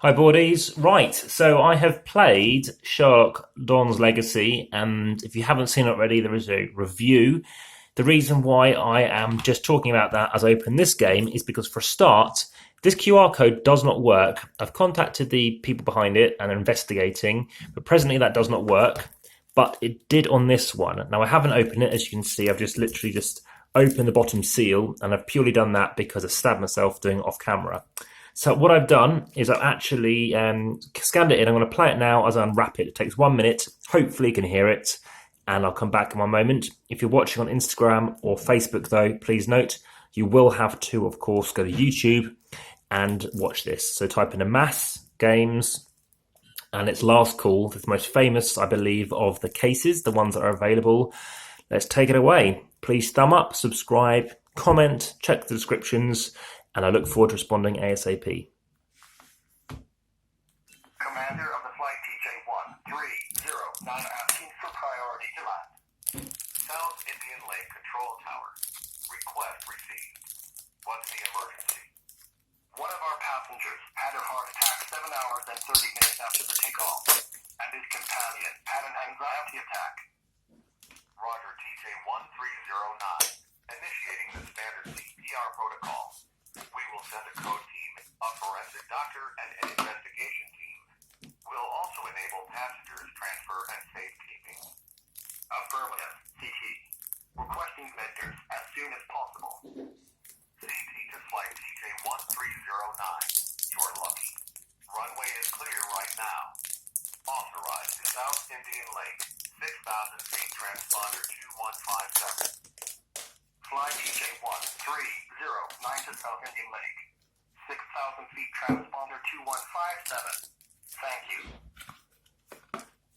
Hi boardies. Right, so I have played Sherlock Dawn's Legacy, and if you haven't seen it already, there is a review. The reason why I am just talking about that as I open this game is because, for a start, this QR code does not work. I've contacted the people behind it and are investigating, but presently that does not work, but it did on this one. Now I haven't opened it, as you can see. I've just literally opened the bottom seal, and I've purely done that because I stabbed myself doing it off camera. So what I've done is I've actually scanned it in. I'm going to play it now as I unwrap it. It takes 1 minute. Hopefully you can hear it, and I'll come back in one moment. If you're watching on Instagram or Facebook, though, please note you will have to, of course, go to YouTube and watch this. So type in Amass Games, and it's Last Call, the most famous, I believe, of the cases, the ones that are available. Let's take it away. Please thumb up, subscribe, comment, check the descriptions, and I look forward to responding ASAP. Commander of the flight TJ-1309 asking for priority to land. South Indian Lake Control Tower. Request received. What's the emergency? One of our passengers had a heart attack 7 hours and 30 minutes after the takeoff, and his companion had an anxiety attack. Roger, TJ-1309. Initiating the standard CPR protocol. We will send a code team, a forensic doctor, and an investigation team. We'll also enable passengers transfer and safekeeping. Affirmative, CT. Requesting vendors as soon as possible. CT to flight TJ-1309. You're lucky. Runway is clear right now. Authorized to South Indian Lake. 6,000 feet transponder 2157. Fly TJ-1309 to South Indian Lake. 6,000 feet transponder 2157. Thank you.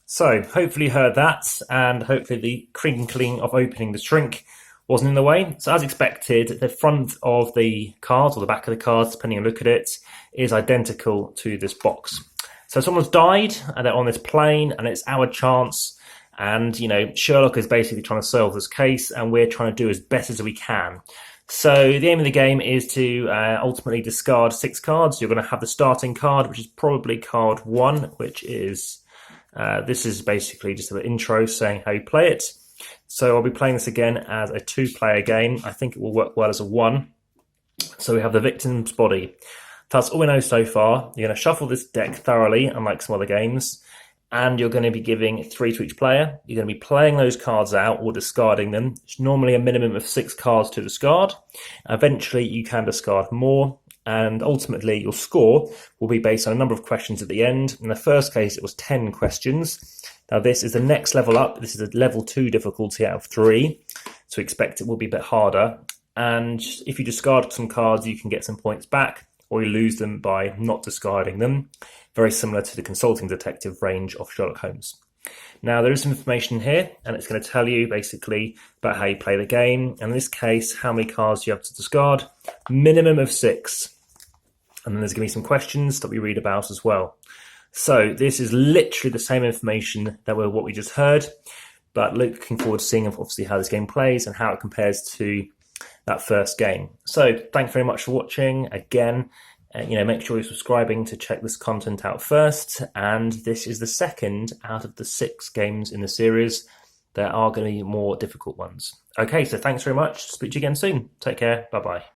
So hopefully you heard that, and hopefully the crinkling of opening the shrink wasn't in the way. So as expected, the front of the cards, or the back of the cards, depending on look at it, is identical to this box. So someone's died, and they're on this plane, and it's our chance. And, you know, Sherlock is basically trying to solve this case, and we're trying to do as best as we can. So the aim of the game is to ultimately discard 6 cards. You're going to have the starting card, which is probably card 1, which is, this is basically just an intro saying how you play it. So I'll be playing this again as a 2-player game. I think it will work well as a 1. So we have the victim's body. That's all we know so far. You're going to shuffle this deck thoroughly, unlike some other games. And you're going to be giving 3 to each player. You're going to be playing those cards out or discarding them. It's normally a minimum of 6 cards to discard. Eventually, you can discard more. And ultimately, your score will be based on a number of questions at the end. In the first case, it was 10 questions. Now, this is the next level up. This is a level 2 difficulty out of 3. So expect it will be a bit harder. And if you discard some cards, you can get some points back, or you lose them by not discarding them. Very similar to the consulting detective range of Sherlock Holmes. Now, there is some information here, and it's going to tell you basically about how you play the game. In this case, how many cards you have to discard. Minimum of 6. And then there's going to be some questions that we read about as well. So this is literally the same information that what we just heard, but looking forward to seeing obviously how this game plays and how it compares to that first game. So thanks very much for watching. Again, make sure you're subscribing to check this content out first. And this is the second out of the 6 games in the series. There are going to be more difficult ones. Okay, so thanks very much. Speak to you again soon. Take care. Bye-bye.